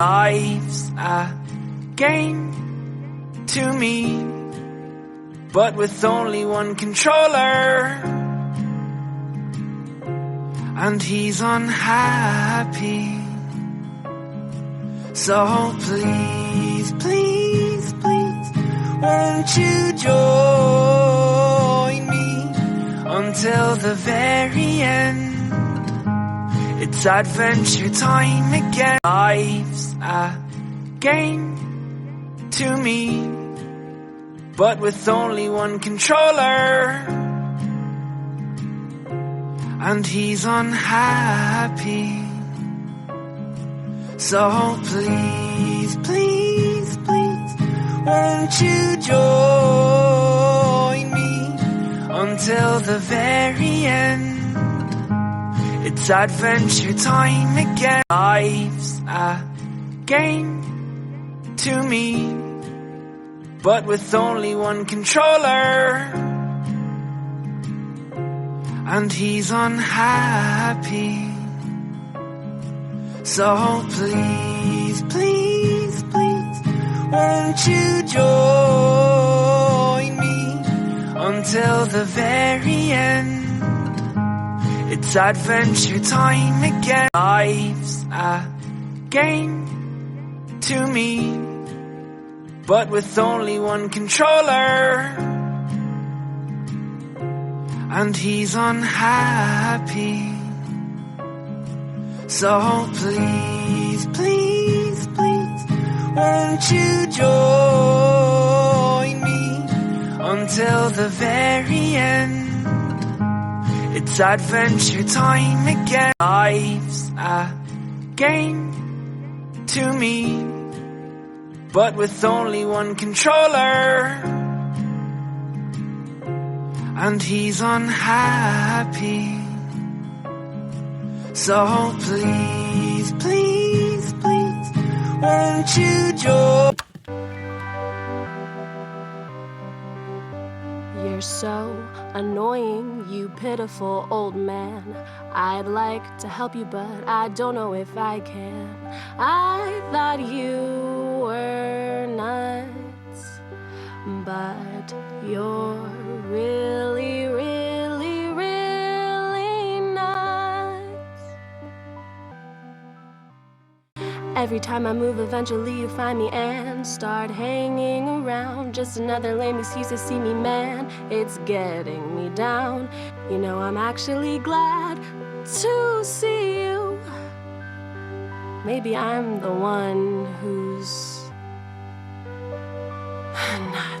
Life's a game to me, but with only one controller, and he's unhappy. So please, please, please, won't you join me until the very end? It's adventure time again. Life's a game to me, but with only one controller, and he's unhappy. So please, please, please, won't you join me until the very end? It's adventure time again. Life's a game to me, but with only one controller, and he's unhappy. So please, please, please, won't you join me until the very end? It's adventure time again. Life's a game to me, but with only one controller, and he's unhappy. So please, please, please, won't you join me until the very end? It's adventure time again. Life's a game to me, but with only one controller, and he's unhappy. So please, please, please, won't you join? You're so annoying, you pitiful old man. I'd like to help you, but I don't know if I can. I thought you were nuts, but you're really, really, really nuts. Every time I move, eventually you find me and start hanging around. Just another lame excuse to see me, man. It's getting me down. You know, I'm actually glad to see you. Maybe I'm the one who's not